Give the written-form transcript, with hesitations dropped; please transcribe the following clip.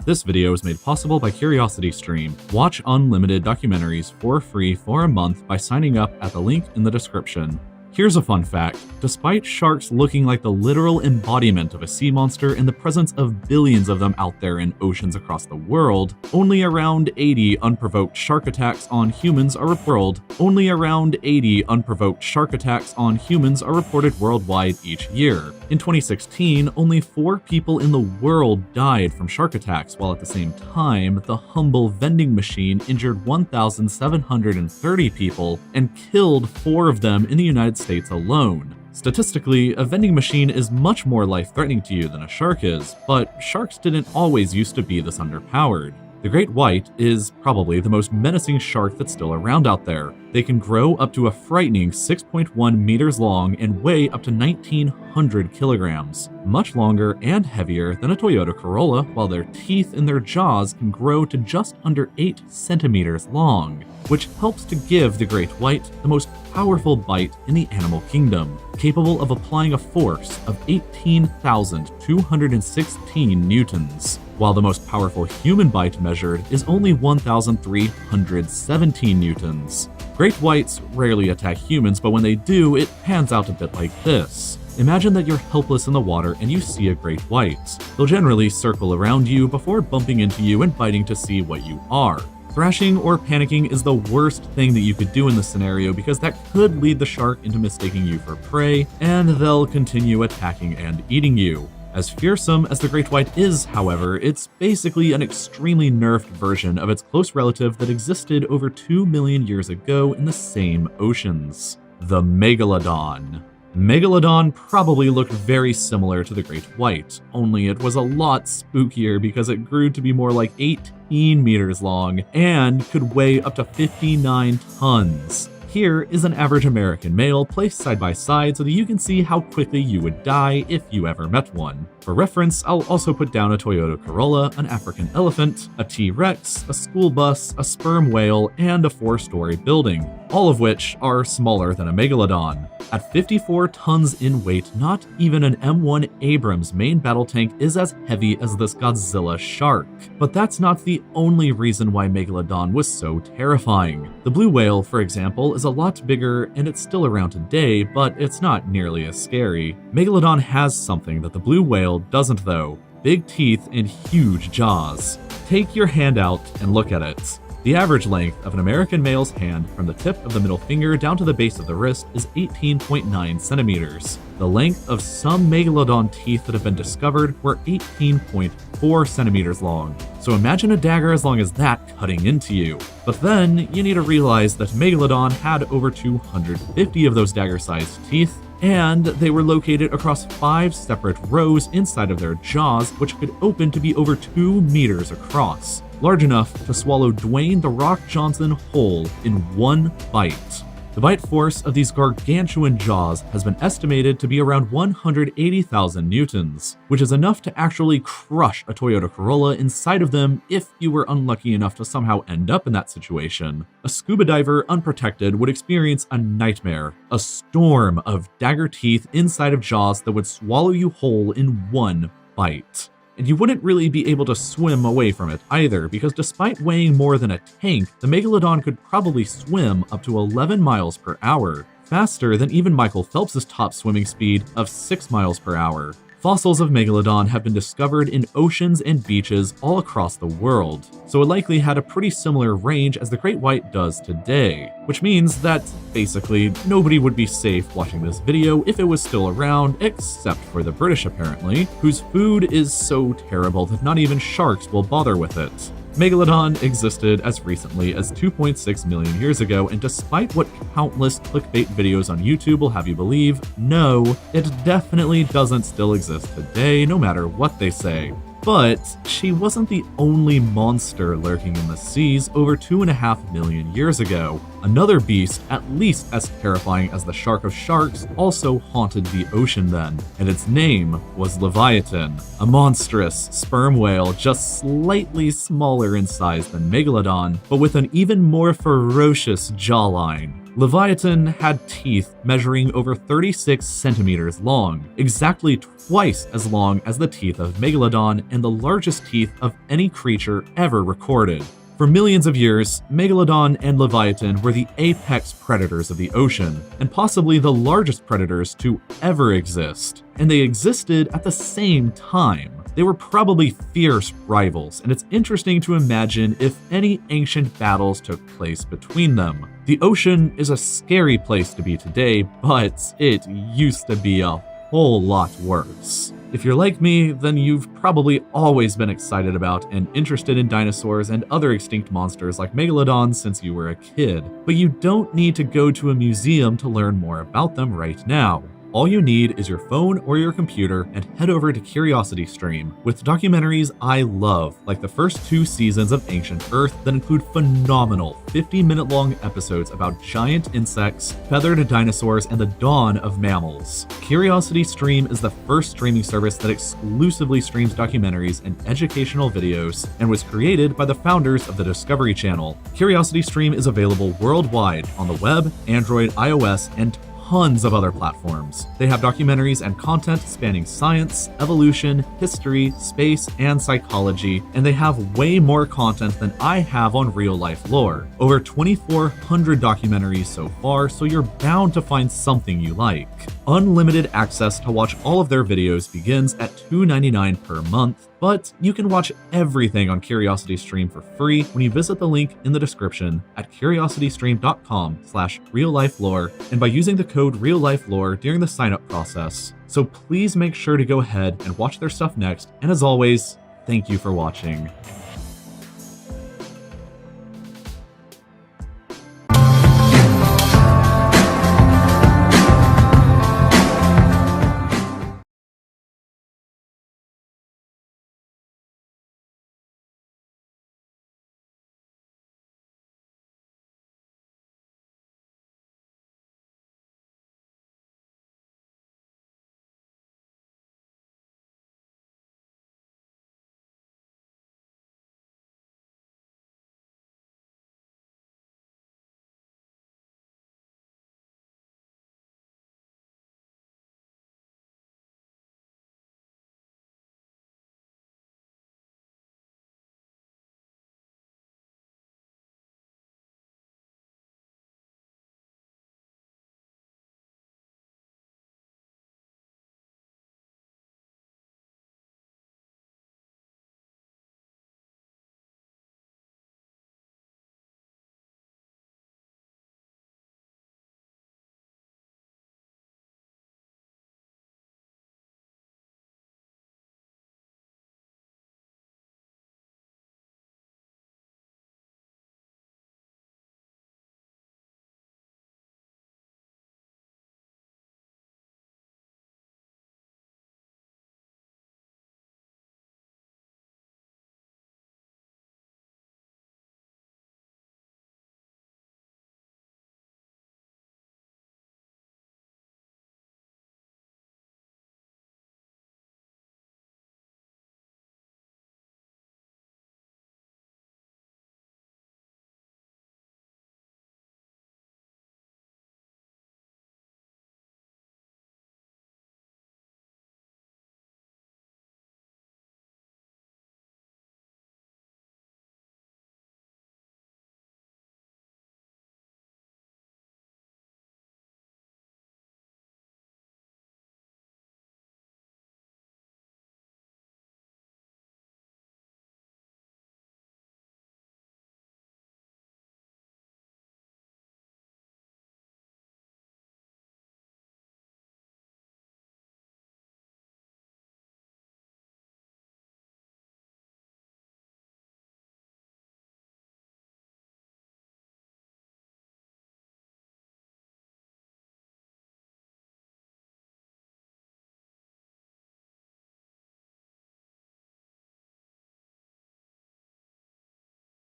This video is made possible by CuriosityStream. Watch unlimited documentaries for free for a month by signing up at the link in the description. Here's a fun fact. Despite sharks looking like the literal embodiment of a sea monster in the presence of billions of them out there in oceans across the world, only around 80 unprovoked shark attacks on humans are reported. Only around 80 unprovoked shark attacks on humans are reported worldwide each year. In 2016, only 4 people in the world died from shark attacks, while at the same time, the humble vending machine injured 1,730 people and killed 4 of them in the United States alone. Statistically, a vending machine is much more life-threatening to you than a shark is, but sharks didn't always used to be this underpowered. The great white is probably the most menacing shark that's still around out there. They can grow up to a frightening 6.1 meters long and weigh up to 1,900 kilograms, much longer and heavier than a Toyota Corolla, while their teeth in their jaws can grow to just under 8 centimeters long, which helps to give the great white the most powerful bite in the animal kingdom, capable of applying a force of 18,216 newtons, while the most powerful human bite measured is only 1,317 newtons. Great whites rarely attack humans, but when they do, it pans out a bit like this. Imagine that you're helpless in the water and you see a great white. They'll generally circle around you before bumping into you and biting to see what you are. Thrashing or panicking is the worst thing that you could do in this scenario because that could lead the shark into mistaking you for prey, and they'll continue attacking and eating you. As fearsome as the great white is, however, it's basically an extremely nerfed version of its close relative that existed over 2 million years ago in the same oceans, the Megalodon. Megalodon probably looked very similar to the great white, only it was a lot spookier because it grew to be more like 18 meters long and could weigh up to 59 tons. Here is an average American male placed side by side so that you can see how quickly you would die if you ever met one. For reference, I'll also put down a Toyota Corolla, an African elephant, a T-Rex, a school bus, a sperm whale, and a 4-story building, all of which are smaller than a Megalodon. At 54 tons in weight, not even an M1 Abrams main battle tank is as heavy as this Godzilla shark. But that's not the only reason why Megalodon was so terrifying. The blue whale, for example, is a lot bigger and it's still around today, but it's not nearly as scary. Megalodon has something that the blue whale doesn't though: big teeth and huge jaws. Take your hand out and look at it. The average length of an American male's hand from the tip of the middle finger down to the base of the wrist is 18.9 centimeters. The length of some Megalodon teeth that have been discovered were 18.4 centimeters long. So imagine a dagger as long as that cutting into you. But then you need to realize that Megalodon had over 250 of those dagger-sized teeth, and they were located across 5 separate rows inside of their jaws, which could open to be over 2 meters across, large enough to swallow Dwayne "The Rock" Johnson whole in one bite. The bite force of these gargantuan jaws has been estimated to be around 180,000 newtons, which is enough to actually crush a Toyota Corolla inside of them if you were unlucky enough to somehow end up in that situation. A scuba diver unprotected would experience a nightmare, a storm of dagger teeth inside of jaws that would swallow you whole in one bite. And you wouldn't really be able to swim away from it either, because despite weighing more than a tank, the Megalodon could probably swim up to 11 miles per hour, faster than even Michael Phelps' top swimming speed of 6 miles per hour. Fossils of Megalodon have been discovered in oceans and beaches all across the world, so it likely had a pretty similar range as the great white does today, which means that basically nobody would be safe watching this video if it was still around, except for the British apparently, whose food is so terrible that not even sharks will bother with it. Megalodon existed as recently as 2.6 million years ago, and despite what countless clickbait videos on YouTube will have you believe, no, it definitely doesn't still exist today, no matter what they say. But she wasn't the only monster lurking in the seas over 2.5 million years ago. Another beast, at least as terrifying as the shark of sharks, also haunted the ocean then, and its name was Leviathan, a monstrous sperm whale just slightly smaller in size than Megalodon, but with an even more ferocious jawline. Leviathan had teeth measuring over 36 centimeters long, exactly twice as long as the teeth of Megalodon and the largest teeth of any creature ever recorded. For millions of years, Megalodon and Leviathan were the apex predators of the ocean, and possibly the largest predators to ever exist. And they existed at the same time. They were probably fierce rivals, and it's interesting to imagine if any ancient battles took place between them. The ocean is a scary place to be today, but it used to be a whole lot worse. If you're like me, then you've probably always been excited about and interested in dinosaurs and other extinct monsters like Megalodon since you were a kid. But you don't need to go to a museum to learn more about them right now. All you need is your phone or your computer and head over to CuriosityStream with documentaries I love, like the first 2 seasons of Ancient Earth that include phenomenal 50-minute long episodes about giant insects, feathered dinosaurs, and the dawn of mammals. CuriosityStream is the first streaming service that exclusively streams documentaries and educational videos and was created by the founders of the Discovery Channel. CuriosityStream is available worldwide on the web, Android, iOS, and tons of other platforms. They have documentaries and content spanning science, evolution, history, space, and psychology, and they have way more content than I have on RealLifeLore. Over 2,400 documentaries so far, so you're bound to find something you like. Unlimited access to watch all of their videos begins at $2.99 per month, but you can watch everything on CuriosityStream for free when you visit the link in the description at curiositystream.com/reallifelore and by using the code RealLifeLore during the sign-up process. So please make sure to go ahead and watch their stuff next, and as always, thank you for watching.